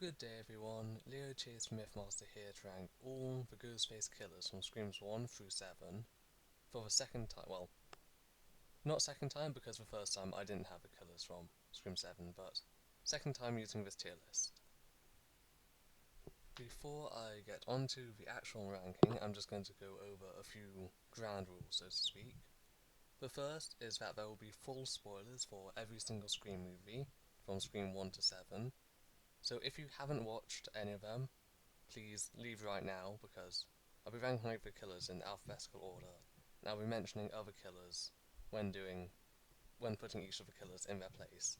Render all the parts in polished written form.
Good day everyone, Leo Chase Mythmaster here to rank all the Ghostface killers from Screams 1 through 7 for the second time, well, not second time because the first time I didn't have the killers from Scream 7, but second time using this tier list. Before I get onto the actual ranking, I'm just going to go over a few ground rules, so to speak. The first is that there will be full spoilers for every single Scream movie, from Scream 1 to 7, so if you haven't watched any of them, please leave right now because I'll be ranking the killers in alphabetical order, and I'll be mentioning other killers when putting each of the killers in their place.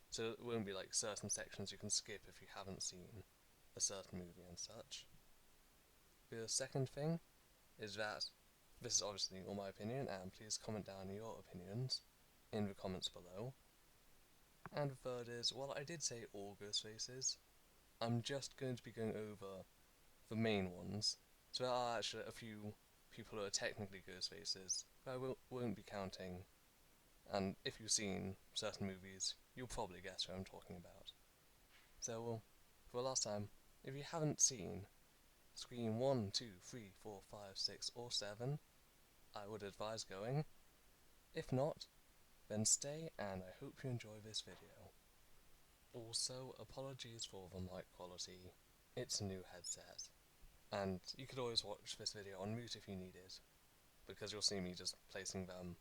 So it won't be like certain sections you can skip if you haven't seen a certain movie and such. The second thing is that this is obviously all my opinion, and please comment down your opinions in the comments below. And the third is, while I did say all Ghostfaces, I'm just going to be going over the main ones. So there are actually a few people who are technically Ghostfaces, but I won't be counting. And if you've seen certain movies, you'll probably guess who I'm talking about. So, for the last time, if you haven't seen Scream 1, 2, 3, 4, 5, 6, or 7, I would advise going. If not, then stay and I hope you enjoy this video. Also, apologies for the mic quality. It's a new headset. And you could always watch this video on mute if you need it, because you'll see me just placing them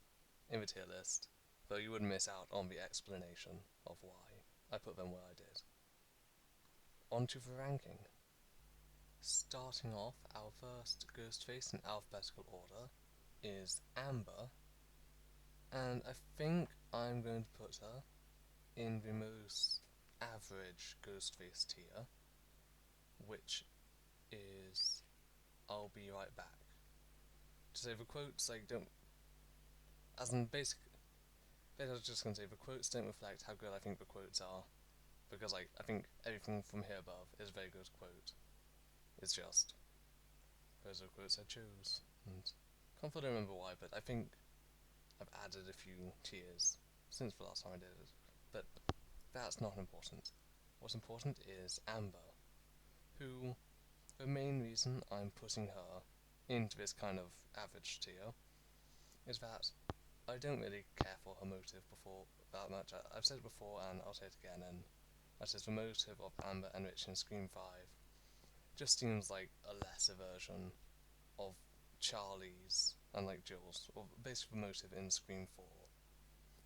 in the tier list, though you would miss out on the explanation of why I put them where I did. On to the ranking. Starting off, our first Ghostface in alphabetical order is Amber, and I think I'm going to put her in the most average Ghostface tier, which is I'll be right back. To say the quotes, like, don't, as in basically I was just going to say, the quotes don't reflect how good I think the quotes are, because like I think everything from here above is a very good quote. It's just those are the quotes I chose, and can't fully remember why, but I think I've added a few tiers since the last time I did it, but that's not important. What's important is Amber, who, the main reason I'm putting her into this kind of average tier is that I don't really care for her motive before that much. I've said it before and I'll say it again, and that is the motive of Amber and Rich in Scream 5 just seems like a lesser version of Charlie's and like Jules, or basically the motive in Scream 4,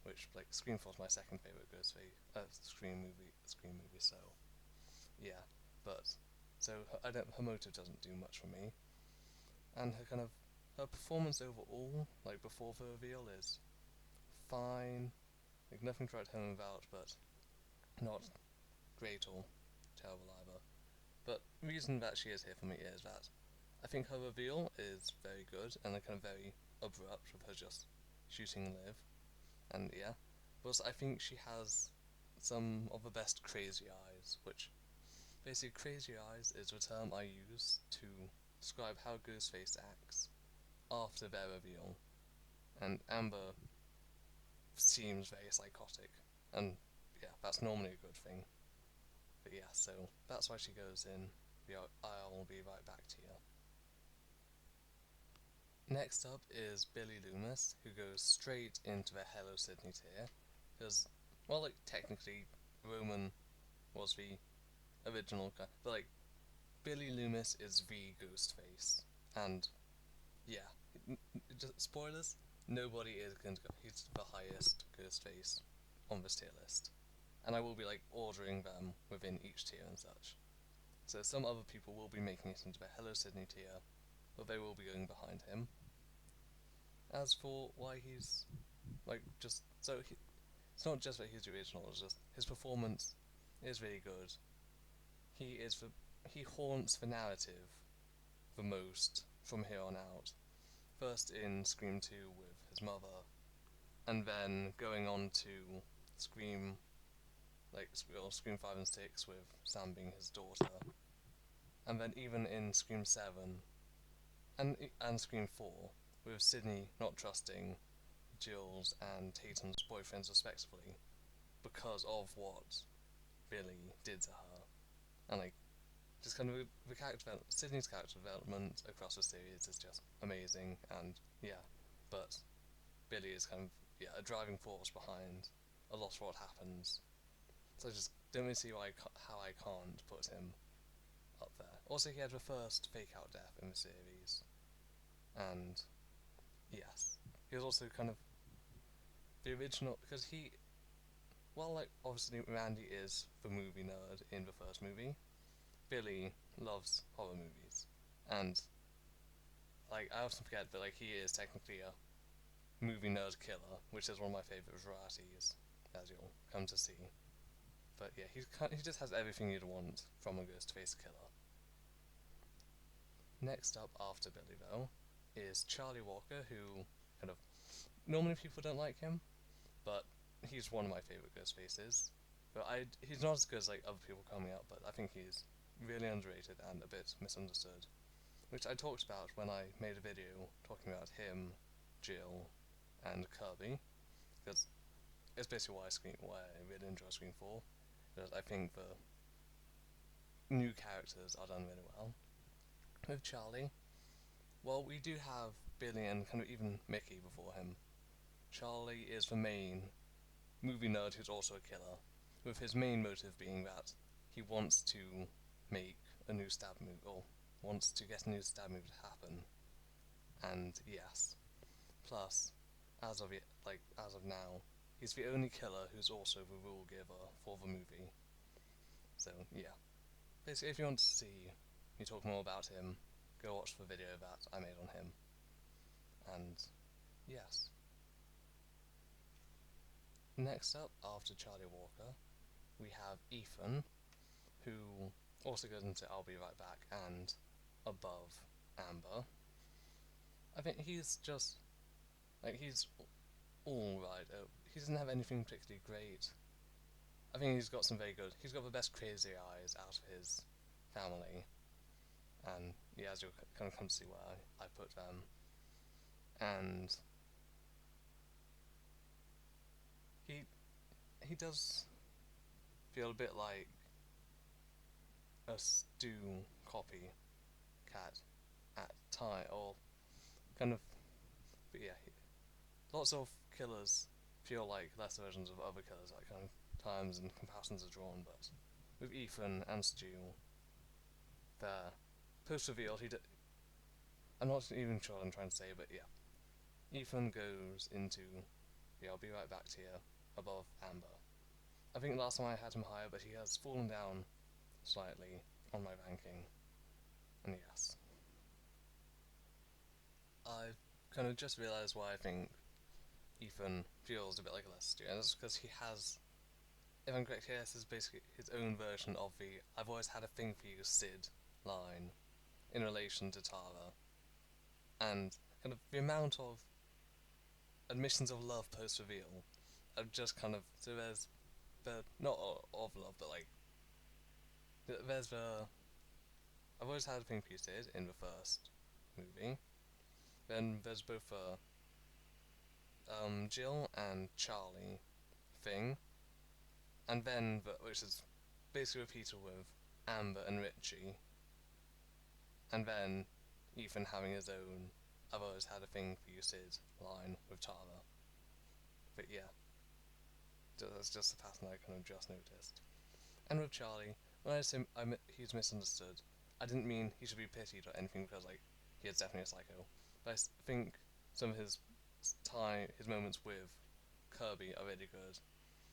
which like Scream 4 is my second favourite Scream movie, so yeah, but so her motive doesn't do much for me, and her performance overall, like before the reveal, is fine, like nothing to write home about, but not great or terrible either. But the reason that she is here for me is that I think her reveal is very good and like kind of very abrupt with her just shooting Liv, and yeah. But I think she has some of the best crazy eyes, which basically crazy eyes is the term I use to describe how Ghostface acts after their reveal, and Amber seems very psychotic, and yeah, that's normally a good thing. But yeah, so that's why she goes in the I'll be right back to you. Next up is Billy Loomis, who goes straight into the Hello Sydney tier, because, well, like, technically, Roman was the original guy, but, like, Billy Loomis is the Ghostface, and, yeah, just spoilers, nobody is going to go, he's the highest Ghostface on this tier list, and I will be, like, ordering them within each tier and such. So some other people will be making it into the Hello Sydney tier, but they will be going behind him. As for why he's, like, just, so it's not just that he's the original, it's just his performance is really good. He haunts the narrative the most from here on out. First in Scream 2 with his mother, and then going on to Scream, Scream 5 and 6 with Sam being his daughter, and then even in Scream 7 and Scream 4 with Sydney not trusting Jill's and Tatum's boyfriends respectively because of what Billy did to her. And like, just kind of the Sydney's character development across the series is just amazing, and yeah, but Billy is kind of a driving force behind a lot of what happens. So I just don't really see how I can't put him up there. Also, he had the first fake out death in the series, and yes, he was also kind of the original because well, like obviously Randy is the movie nerd in the first movie. Billy loves horror movies, and like I often forget that like he is technically a movie nerd killer, which is one of my favorite varieties, as you'll come to see. But yeah, he just has everything you'd want from a Ghostface killer. Next up after Billy though is Charlie Walker, who kind of normally people don't like him, but he's one of my favorite Ghostfaces. But he's not as good as like other people coming up, but I think he's really underrated and a bit misunderstood, which I talked about when I made a video talking about him, Jill, and Kirby, because it's basically why I really enjoy Scream 4, because I think the new characters are done really well. With Charlie, well, we do have Billy and kind of even Mickey before him. Charlie is the main movie nerd who's also a killer, with his main motive being that he wants to make a new stab movie, or wants to get a new stab movie to happen. And yes, plus, as of now, he's the only killer who's also the rule giver for the movie. So yeah, basically, if you want to see me talk more about him, go watch the video that I made on him. And yes, next up after Charlie Walker, we have Ethan, who also goes into I'll Be Right Back and above Amber. I think he's just like he's all right. He doesn't have anything particularly great. I think he's got some very good. He's got the best crazy eyes out of his family, and yeah, as you'll kind of come to see where I put them. And he he does feel a bit like a Stu copy cat at time, or kind of. But yeah, lots of killers feel like lesser versions of other killers at kind of times and comparisons are drawn. But with Ethan and Stu, they're post reveal. I'm not even sure what I'm trying to say, but yeah, Ethan goes into I'll be right back to you above Amber. I think last time I had him higher, but he has fallen down slightly on my ranking. And yes, I've kind of just realised why I think Ethan feels a bit like a Lester, and it's because he has, if I'm correct here, this is basically his own version of the I've always had a thing for you, Sid line in relation to Tara. And kind of the amount of admissions of love post reveal are just kind of, so there's the, not of love, but like, there's the I've always had a thing for you, Sid in the first movie. Then there's both a Jill and Charlie thing, and then which is basically repeated with Amber and Richie, and then Ethan having his own I've always had a thing for you, Sid line with Tara. But yeah, that's just a pattern I kind of just noticed. And with Charlie, when I say he's misunderstood, I didn't mean he should be pitied or anything, because like he is definitely a psycho. But I think some of his moments with Kirby are really good,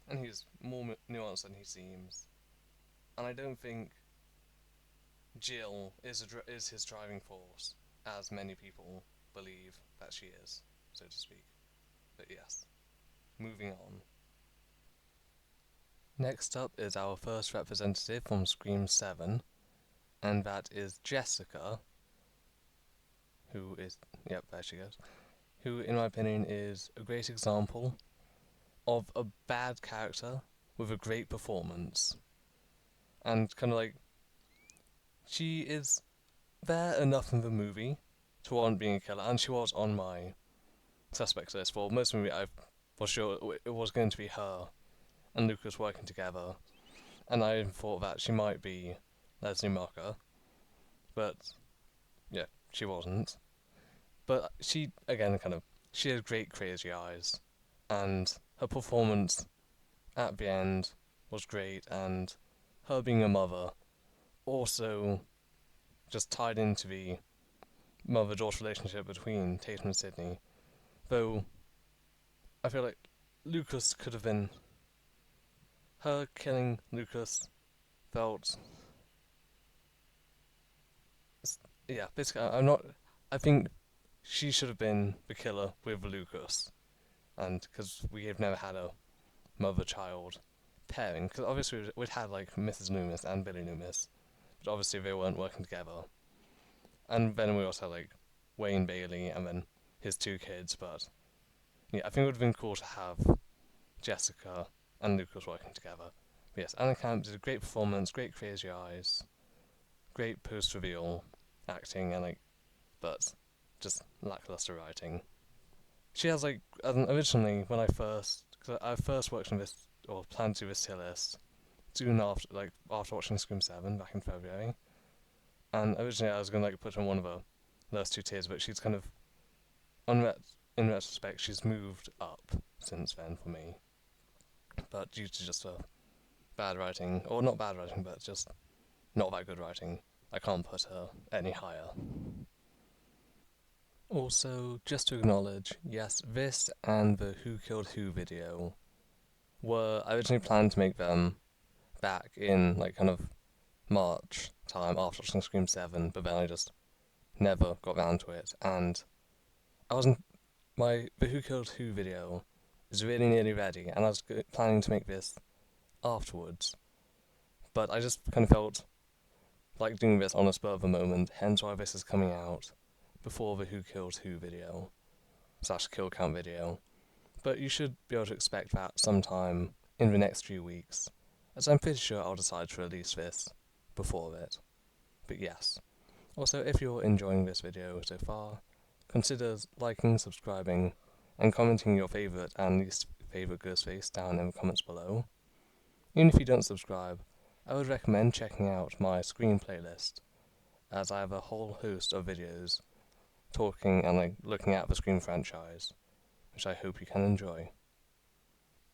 and he's more nuanced than he seems. And I don't think Jill is his driving force, as many people believe that she is, so to speak. But yes, moving on. Next up is our first representative from Scream 7, and that is Jessica, who is, yep, there she goes, who, in my opinion, is a great example of a bad character with a great performance. And kind of like, she is there enough in the movie to warrant being a killer, and she was on my suspects list for most of the movie. I was sure it was going to be her and Lucas working together, and I thought that she might be Leslie Marker, but yeah, she wasn't. But she, again, she had great crazy eyes, and her performance at the end was great, and her being a mother also just tied into the mother-daughter relationship between Tatum and Sydney. Though I feel like Lucas could have been, her killing Lucas felt, yeah, basically I'm not, I think she should have been the killer with Lucas, and because we have never had a mother-child pairing, because obviously we'd had like Mrs. Loomis and Billy Loomis, but obviously they weren't working together. And then we also had like Wayne Bailey and then his two kids, but yeah, I think it would have been cool to have Jessica and Lucas working together. But yes, Anna Camp did a great performance, great crazy eyes, great post-reveal acting, and but just lackluster writing. She has originally when cause I first worked on this or planned to do this tier list soon after watching Scream 7 back in February, and originally I was gonna put her in one of the last two tiers, but she's kind of in retrospect she's moved up since then for me, but due to just bad writing, or not bad writing, but just not that good writing, I can't put her any higher. Also, just to acknowledge, yes, this and the Who Killed Who video I originally planned to make them back in March time after watching Scream 7, but then I just never got round to it, and I wasn't, the Who Killed Who video is really nearly ready, and I was planning to make this afterwards, but I just kind of felt like doing this on a spur of the moment, hence why this is coming out before the Who Killed Who video / kill count video. But you should be able to expect that sometime in the next few weeks, as I'm pretty sure I'll decide to release this before it. But yes. Also, if you're enjoying this video so far, consider liking, subscribing, and commenting your favourite and least favourite Ghostface down in the comments below. Even if you don't subscribe, I would recommend checking out my Scream playlist, as I have a whole host of videos talking and looking at the Scream franchise, which I hope you can enjoy.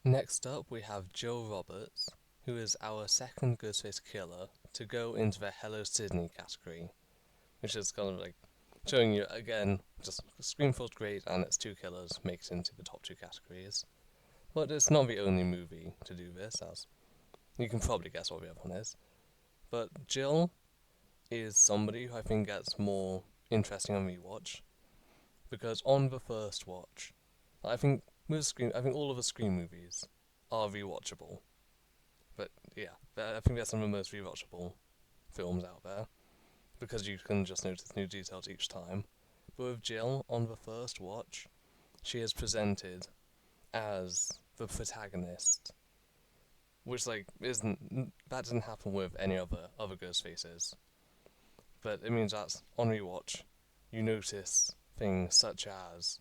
Next up we have Jill Roberts, who is our second Ghostface killer to go into the Hello Sydney category, which is kind of showing you again, just Scream feels great and its two killers make it into the top two categories. But it's not the only movie to do this, as you can probably guess what the other one is. But Jill is somebody who I think gets more interesting on rewatch, because on the first watch, I think all of the Scream movies are rewatchable. But yeah, I think they're some of the most rewatchable films out there, because you can just notice new details each time. But with Jill, on the first watch, she is presented as the protagonist, which that doesn't happen with any other Ghostfaces. But it means that on rewatch, you notice things such as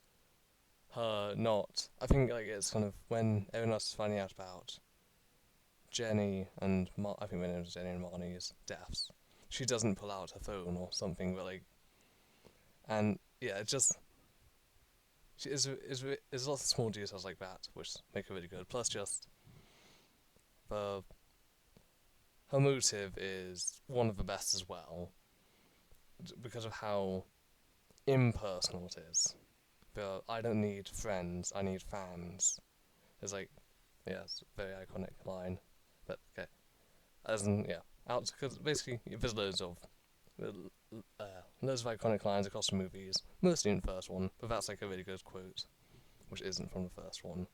her not. I think it's kind of when everyone else is finding out about Jenny and I think when it was Jenny and Marnie's deaths, she doesn't pull out her phone or something, but and yeah, it just there's lots of small details like that which make it really good. Plus, just the her motive is one of the best as well, because of how impersonal it is. The I don't need friends, I need fans. It's it's a very iconic line. But okay, as in because basically there's loads of iconic lines across the movies, mostly in the first one, but that's a really good quote, which isn't from the first one,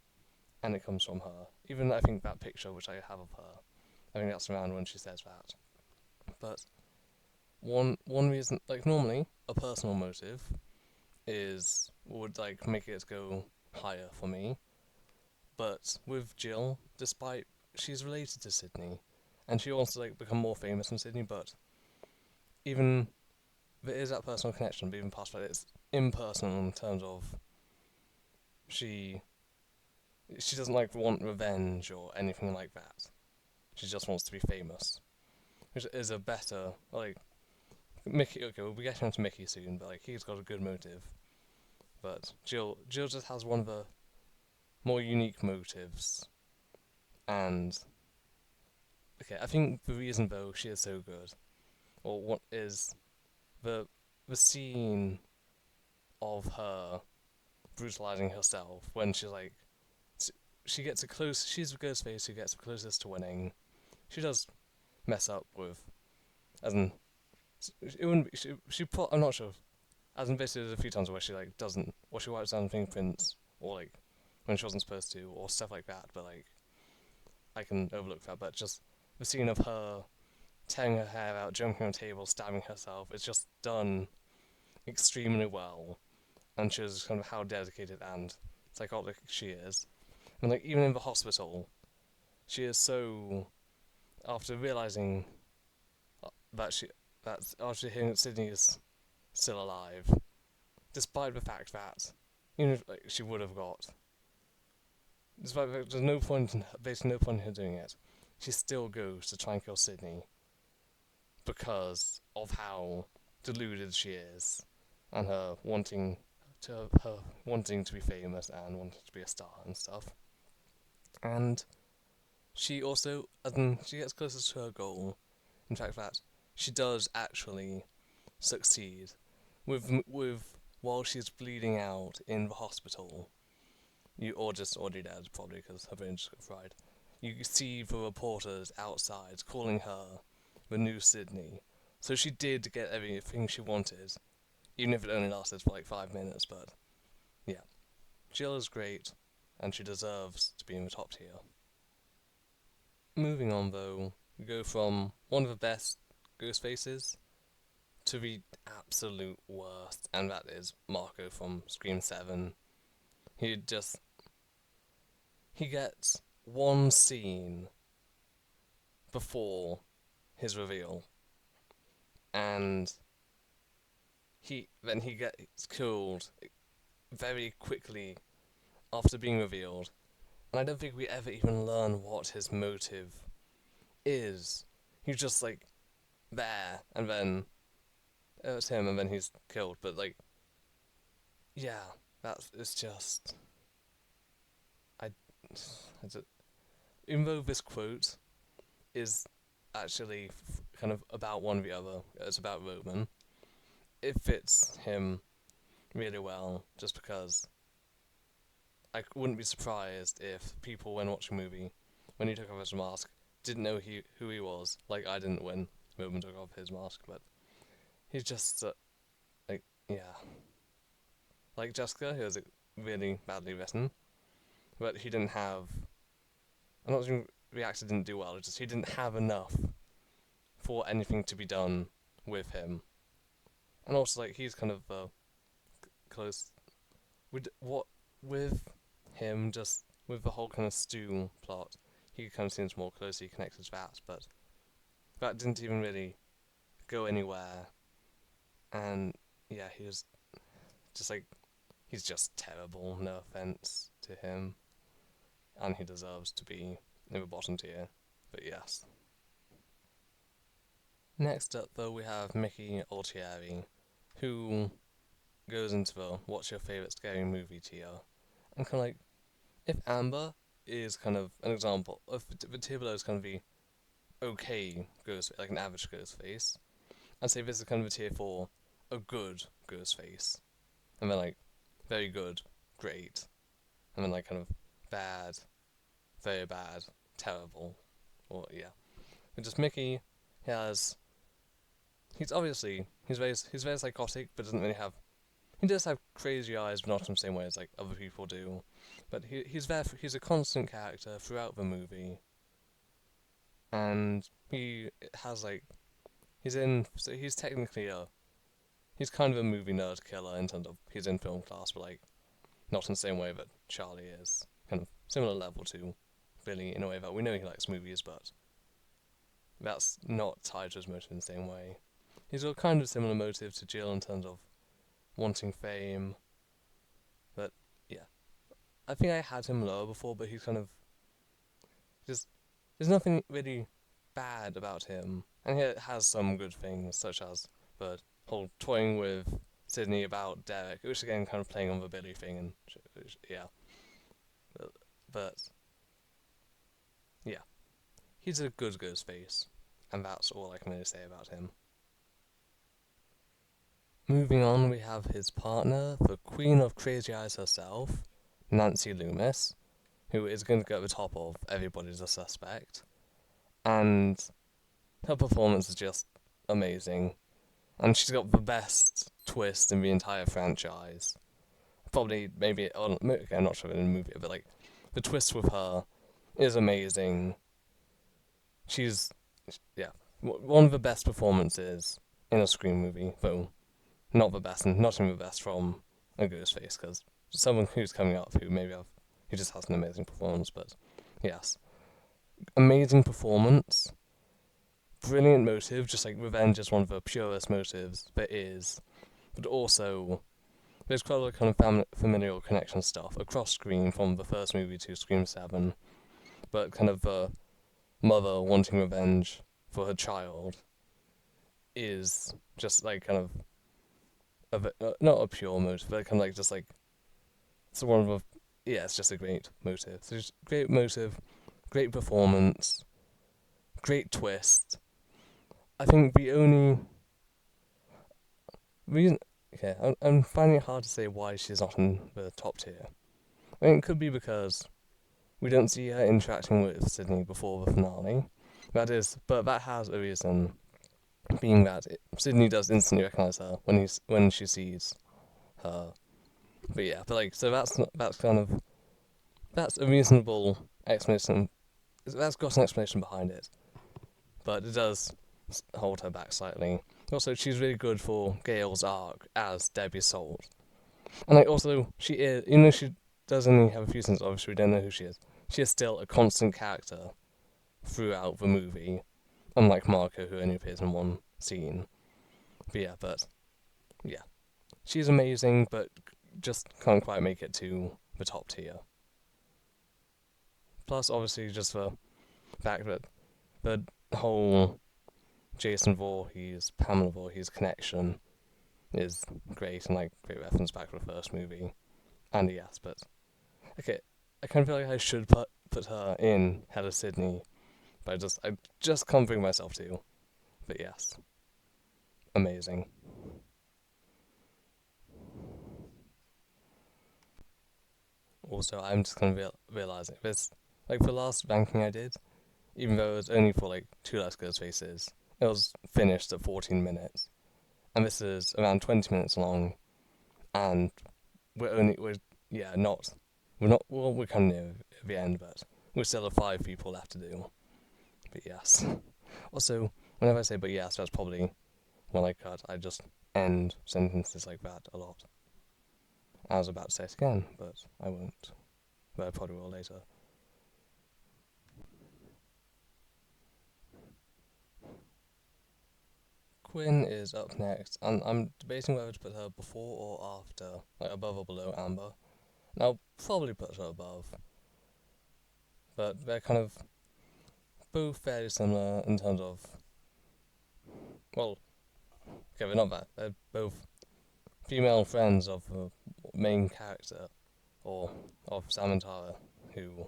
and it comes from her. Even I think that picture which I have of her, I think that's around when she says that. But one reason, normally a personal motive would make it go higher for me, but with Jill, despite she's related to Sydney, and she wants to become more famous than Sydney, but even there is that personal connection, but even past that, it's impersonal in terms of she doesn't want revenge or anything like that. She just wants to be famous. which is a better, like, Mickey. Okay, we'll be getting onto Mickey soon, but like he's got a good motive. But Jill just has one of the more unique motives, and okay, I think the reason though she is so good, or what is the the scene of her brutalizing herself when she's like, she gets a close. She's the Ghostface who gets the closest to winning. She does mess up with, as in, it wouldn't be, she put. I'm not sure. As in, basically, there's a few times where she like doesn't, or she wipes down fingerprints, or like when she wasn't supposed to, or stuff like that. But like, I can overlook that. But just the scene of her tearing her hair out, jumping on a table, stabbing herself, it's just done extremely well, and shows kind of how dedicated and psychotic she is. And like even in the hospital, she is so, after realizing that after hearing that Sydney is still alive, despite the fact that even if like, she would have got, despite the fact there's no point in basically no point in her doing it, she still goes to try and kill Sydney because of how deluded she is and her wanting to be famous and wanting to be a star and stuff. And she also, she gets closest to her goal. In fact, that she does actually succeed with while she's bleeding out in the hospital. You or just already dead probably because her brain just got fried. You see the reporters outside calling her the new Sydney. So she did get everything she wanted, even if it only lasted for like 5 minutes. But yeah, Jill is great, and she deserves to be in the top tier. Moving on though, we go from one of the best Ghostfaces to the absolute worst, and that is Marco from Scream 7. He just. He gets one scene before his reveal, and he gets killed very quickly after being revealed. And I don't think we ever even learn what his motive is. He's just like there, and then it's him, and then he's killed. But like, yeah, it's just I, I just, even though this quote is actually kind of about one or the other, it's about Roman. It fits him really well, just because I wouldn't be surprised if people, when watching a movie, when he took off his mask, didn't know who he was. Like I didn't when Roman took off his mask, but he's just like yeah, like Jessica, who was really badly written, but he didn't have. I'm not saying the actor didn't do well. It's just he didn't have enough for anything to be done with him, and also like he's kind of close with what with him, just with the whole kind of stew plot. He kind of seems more closely connected to that, but that didn't even really go anywhere. And yeah, he was just like, he's just terrible. No offense to him, and he deserves to be in the bottom tier. But yes. Next up, though, we have Mickey Altieri, who goes into the what's your favourite scary movie tier. And kind of like, if Amber is kind of an example, if the tier below is kind of the okay ghost, like an average ghost face, I'd say this is kind of a tier for a good ghost face. And then like, very good, great. And then like kind of bad, very bad, terrible. Or yeah. And just Mickey, he has, he's very psychotic, but doesn't really have. He does have crazy eyes, but not in the same way as like other people do. But he's a constant character throughout the movie, and he has like so he's technically he's kind of a movie nerd killer in terms of he's in film class, but like not in the same way that Charlie is. Kind of similar level to Billy in a way that we know he likes movies, but that's not tied to his motive in the same way. He's got kind of similar motive to Jill in terms of wanting fame, but yeah. I think I had him lower before, but he's kind of just, there's nothing really bad about him. And it has some good things, such as the whole toying with Sydney about Derek, which again kind of playing on the Billy thing, and yeah, but, but yeah, he's a good Ghostface, and that's all I can really say about him. Moving on, we have his partner, the Queen of Crazy Eyes herself, Nancy Loomis, who is going to go at the top of Everybody's a Suspect, and her performance is just amazing. And she's got the best twist in the entire franchise. Probably, maybe, okay, I'm not sure in the movie, but like, the twist with her is amazing. She's, yeah, one of the best performances in a Scream movie, though not the best, and not even the best from a Ghostface, because someone who's coming up who just has an amazing performance, but yes. Amazing performance, brilliant motive, just like revenge is one of the purest motives there is, but also there's quite a lot of kind of familial connection stuff across Scream from the first movie to Scream 7, but kind of the mother wanting revenge for her child is just like kind of not a pure motive, but kind of like just like it's one of the, yeah, it's just a great motive. So just great motive, great performance, great twist. I think the only reason, okay, I'm finding it hard to say why she's not in the top tier. I mean, it could be because we don't see her interacting with Sydney before the finale. But that has a reason, being that Sydney does instantly recognize her when she sees her. But yeah, but like, so that's kind of that's a reasonable explanation. That's got an explanation behind it, but it does hold her back slightly. Also, she's really good for Gail's arc as Debbie Salt, and like also she is, even though she does only have a few scenes, obviously we don't know who she is. She is still a constant character throughout the movie, unlike Marco, who only appears in one scene. But yeah, she's amazing, but just can't quite make it to the top tier. Plus, obviously, just the fact that the whole Jason Voorhees, Pamela Voorhees connection is great, and like great reference back to the first movie. And yes, but okay, I kind of feel like I should put her in Heather Sydney, but I just can't bring myself to. But yes, amazing. Also, I'm just kind of realizing this, like the last ranking I did, even though it was only for like two less Ghost Faces, it was finished at 14 minutes, and this is around 20 minutes long, and we're yeah not we're not well we're kind of near the end, but we still have 5 people left to do. But yes, also whenever I say but yes, that's probably when I just end sentences like that a lot. I was about to say it again, but I won't. But I probably will later. Quinn is up next, and I'm debating whether to put her before or after, like above or below Amber. And I'll probably put her above, but they're kind of both fairly similar in terms of, well, okay, they're not that. They're both female friends of the main character, or of Sam and Tara, who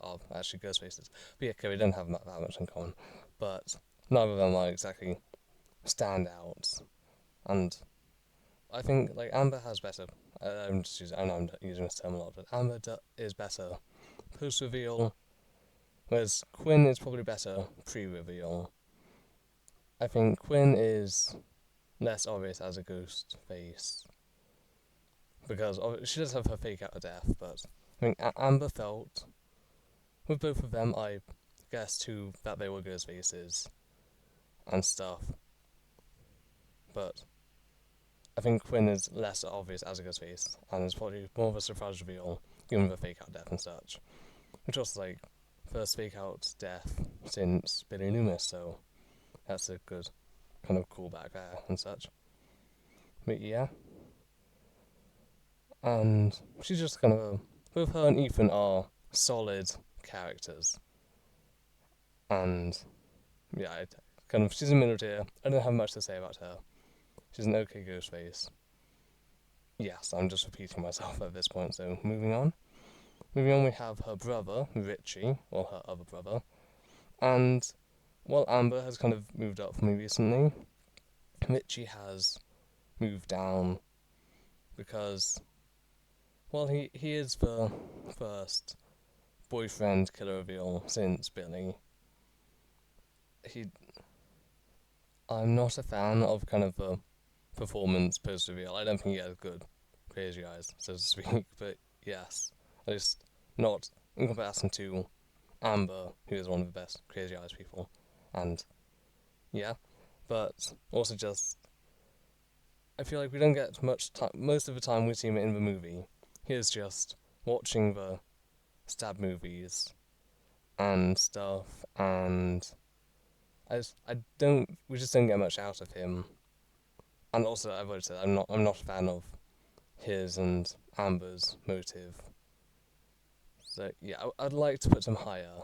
are actually Ghostfaces. But yeah, okay, we don't have that much in common, but neither of them are exactly standouts. And I think like Amber has better. I know I'm using this term a lot, but Amber is better post reveal, whereas Quinn is probably better pre reveal. I think Quinn is less obvious as a ghost face because she does have her fake out of death, but I think Amber felt with both of them, I guessed too that they were ghost faces and stuff, but I think Quinn is less obvious as a ghost face and is probably more of a surprise reveal given the fake out death and such. Which was like first fake out death since Billy Loomis, so that's a good kind of callback there and such. But yeah, and she's just kind of both her and Ethan are solid characters, and yeah, she's in the middle tier. I don't have much to say about her. She's an okay Ghostface. Yes, I'm just repeating myself at this point, so moving on. Moving on, we have her brother, Richie, or her other brother. And while Amber has kind of moved up for me recently, Richie has moved down because, well, he is the first boyfriend killer reveal since Billy. He, I'm not a fan of kind of the performance post reveal. I don't think he has good crazy eyes, so to speak. But yes, at least not in comparison to Amber, who is one of the best crazy eyes people. And yeah, but also just I feel like we don't get much time. Most of the time we see him in the movie, he is just watching the stab movies and stuff, and I don't. We just don't get much out of him. And also, I've already said I'm not a fan of his and Amber's motive. So yeah, I'd like to put him higher,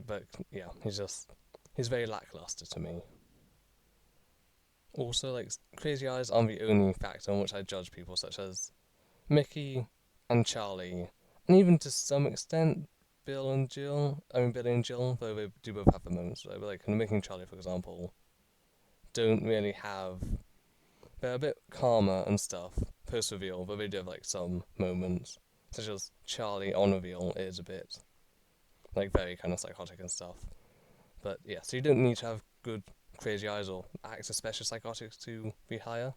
but yeah, he's very lackluster to me. Also, like crazy eyes aren't the only factor on which I judge people, such as Mickey and Charlie, and even to some extent Bill and Jill. I mean Billy and Jill, though they do both have the moments. Right? But like Mickey and Charlie, for example, don't really have. They're a bit calmer and stuff post reveal, but they do have like some moments, such as Charlie on reveal is a bit like very kind of psychotic and stuff. But yeah, so you don't need to have good crazy eyes or act especially psychotic to be higher.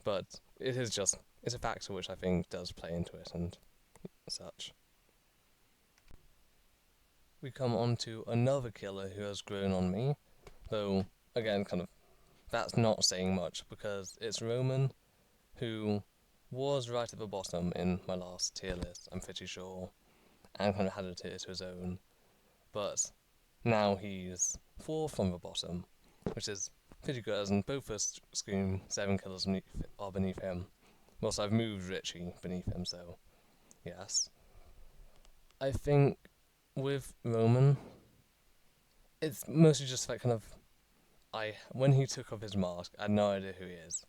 But it's a factor which I think does play into it and such. We come on to another killer who has grown on me, though again, kind of that's not saying much because it's Roman, who was right at the bottom in my last tier list. I'm pretty sure, and kind of had a tier to his own, but now he's fourth from the bottom, which is pretty good, as in both first Scream 7 killers are beneath him. Also, I've moved Richie beneath him, so yes. I think with Roman, it's mostly just that kind of when he took off his mask, I had no idea who he is,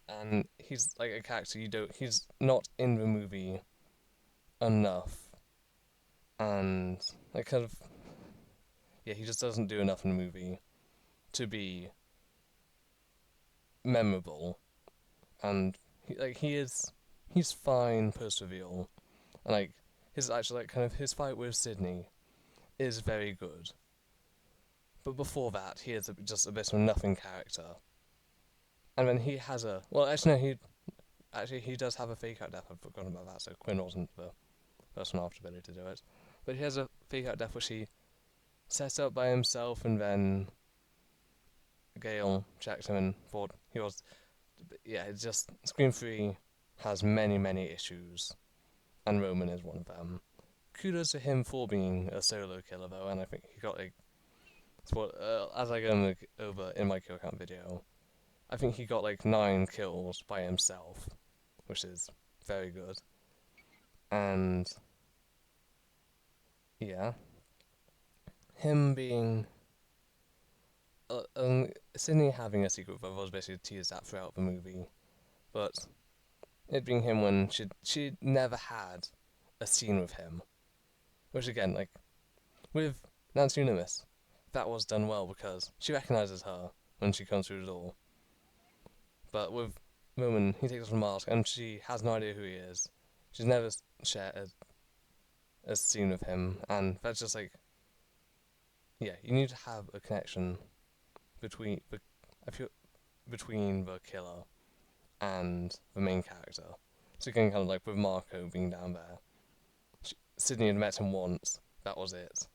and he's like a character he's not in the movie enough, and like kind of yeah, he just doesn't do enough in the movie to be memorable, and he's fine post reveal, and like his actually like kind of his fight with Sydney is very good, but before that he is just a bit of a nothing character, and then he has a well actually no he does have a fake out death. I've forgotten about that. So Quinn wasn't the person after Billy to do it, but he has a fake out death which he sets up by himself, and then Gale checked him and thought he was. Yeah, it's just Scream 3 has many issues, and Roman is one of them. Kudos to him for being a solo killer though, and I think he got like as I go over in my kill count video, I think he got like 9 kills by himself, which is very good. And yeah, him being Sydney having a secret brother was basically teased at throughout the movie, but it being him when she never had a scene with him, which again like with Nancy Unimis, that was done well because she recognizes her when she comes through the door. But with Roman, he takes off the mask and she has no idea who he is. She's never shared a scene with him, and that's just like, yeah, you need to have a connection between the, I feel, between the killer and the main character. So you can kind of like with Marco being down there, Sydney had met him once. That was it.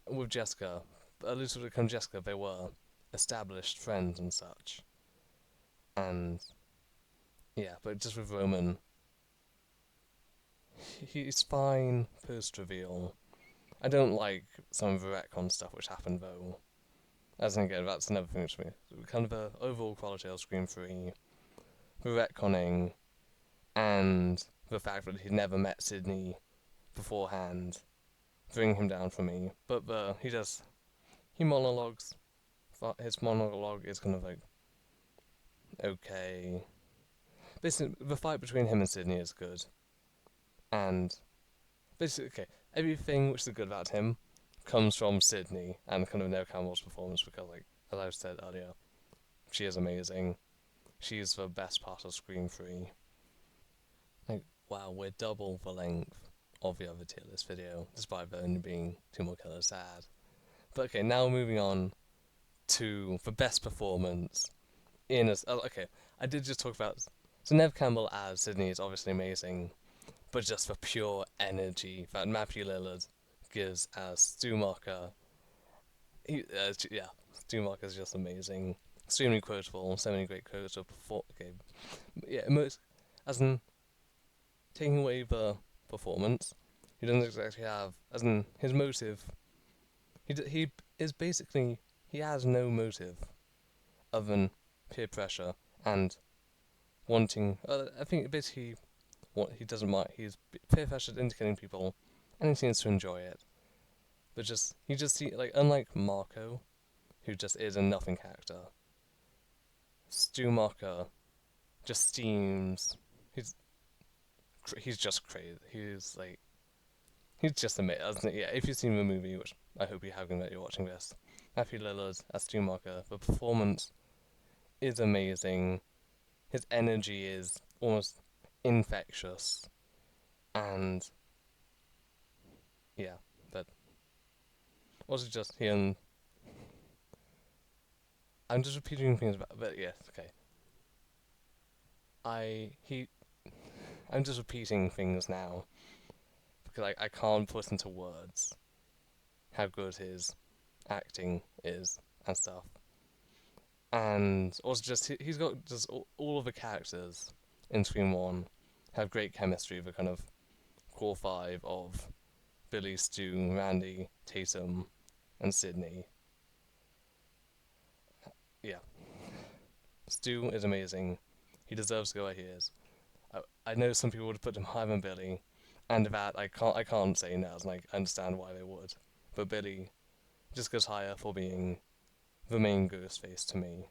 With Jessica, at least with Jessica, they were established friends and such. And yeah, but just with Roman, he's fine post reveal. I don't like some of the retcon stuff which happened though. As in, again, that's another thing for me. Kind of the overall quality of Scream 3, the retconning, and the fact that he'd never met Sydney beforehand bring him down for me. But he does he monologues. His monologue is kind of like okay. Basically, the fight between him and Sydney is good, and basically, okay, everything which is good about him comes from Sydney and kind of Neve Campbell's performance because, like, as I said earlier, she is amazing. She's the best part of Scream 3. Like, wow, we're double the length of the other tier list video, despite there only being two more killers to add. But okay, now moving on to the best performance in a. Oh, okay, I did just talk about. So Neve Campbell as Sydney is obviously amazing, but just the pure energy that Matthew Lillard gives as Stu Marker. Yeah, Stu Marker is just amazing. Extremely quotable, so many great quotes. Okay, yeah, as in taking away the performance, he doesn't exactly have, as in his motive. He is basically he has no motive other than peer pressure and wanting. I think basically what he doesn't mind. He's peer pressured into killing people, and he seems to enjoy it. But he just see like unlike Marco, who just is a nothing character. Stu Marker just seems he's just crazy. He's just amazing. Yeah, if you've seen the movie, which I hope you have, given that you're watching this, Matthew Lillard as Stu Marker, the performance is amazing. His energy is almost infectious, and yeah, but also just he and I'm just repeating things about, but yes, okay. I he I'm just repeating things now because I can't put into words how good his acting is and stuff. And also just he's got just all of the characters in Scream 1 have great chemistry. The kind of core five of Billy, Stu, Randy, Tatum, and Sydney. Yeah, Stu is amazing. He deserves to go where he is. I know some people would put him higher than Billy, and that I can't say now. Like I understand why they would, but Billy just goes higher for being the main Ghostface to me.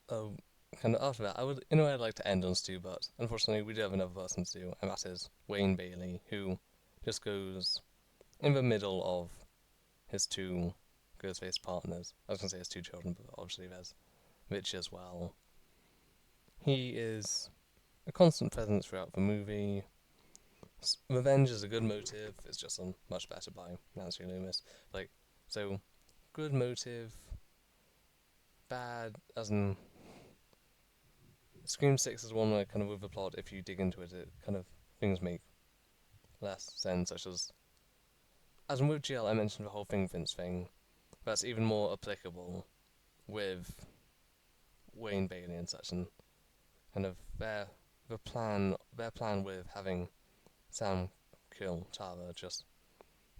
Oh, kind of after that, I'd like to end on Stu, but unfortunately we do have another person to do, and that is Wayne Bailey, who just goes in the middle of his two Ghostface partners. I was gonna say his two children, but obviously there's Rich as well. He is a constant presence throughout the movie. Revenge is a good motive. It's just done much better by Nancy Loomis. Like, so good motive, bad as in Scream 6 is one where kind of with the plot, if you dig into it, it kind of things make less sense, such as in with GL I mentioned the whole thing Vince thing, but that's even more applicable with Wayne Bailey and such, and kind of their plan with having Sam kill Tara just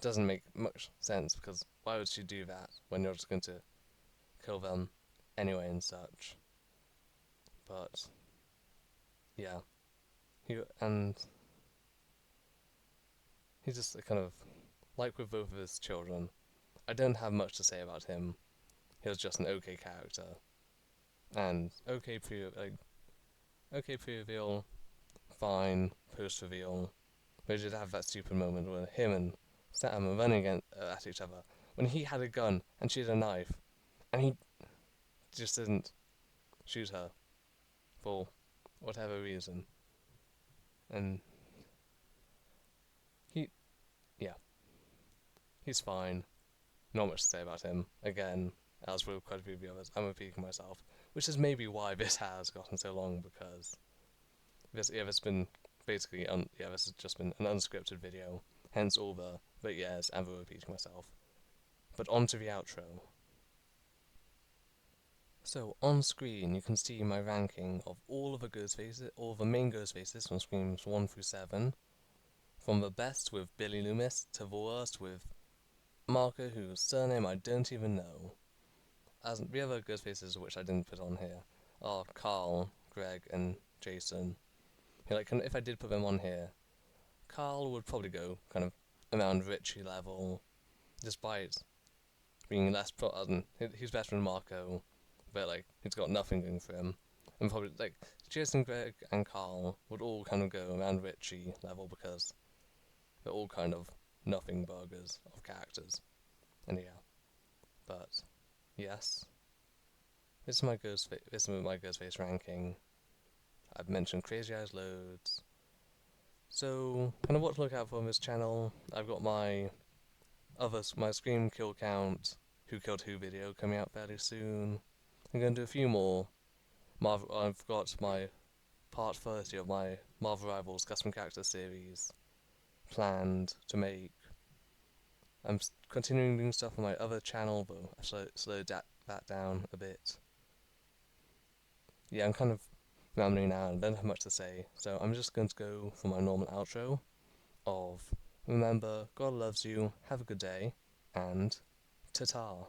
doesn't make much sense, because why would she do that when you're just going to kill them anyway and such? But yeah, and he's just a kind of like with both of his children. I don't have much to say about him. He was just an okay character, and okay pre-reveal, fine post-reveal. But he did have that stupid moment where him and Sam are running at each other when he had a gun and she had a knife, and he just didn't shoot her for whatever reason. And he, yeah, he's fine. Not much to say about him. Again, as with quite a few of the others, I'm repeating myself, which is maybe why this has gotten so long, because this been basically this has just been an unscripted video, hence all the but yes and the repeating myself. But on to the outro. So on screen you can see my ranking of all of the Ghostfaces, all of the main Ghostfaces from Screams 1 through 7, from the best with Billy Loomis to the worst with Marco, whose surname I don't even know. As the other Ghostfaces which I didn't put on here are Carl, Greg, and Jason. Like, if I did put them on here, Carl would probably go kind of around Richie level, despite being less he's better than Marco, but like he's got nothing going for him. And probably like Jason, Greg, and Carl would all kind of go around Richie level because they're all kind of nothing burgers of characters. And yeah, but yes, This is my Ghostface ranking. I've mentioned Crazy Eyes loads. So kind of what to look out for on this channel. I've got my Scream kill count, Who Killed Who video coming out fairly soon. I'm going to do a few more. I've got my part 30 of my Marvel Rivals custom character series planned to make. I'm continuing doing stuff on my other channel, but I've slowed that down a bit. Yeah, I'm kind of rambling now and don't have much to say, so I'm just going to go for my normal outro of remember, God loves you, have a good day, and ta-ta.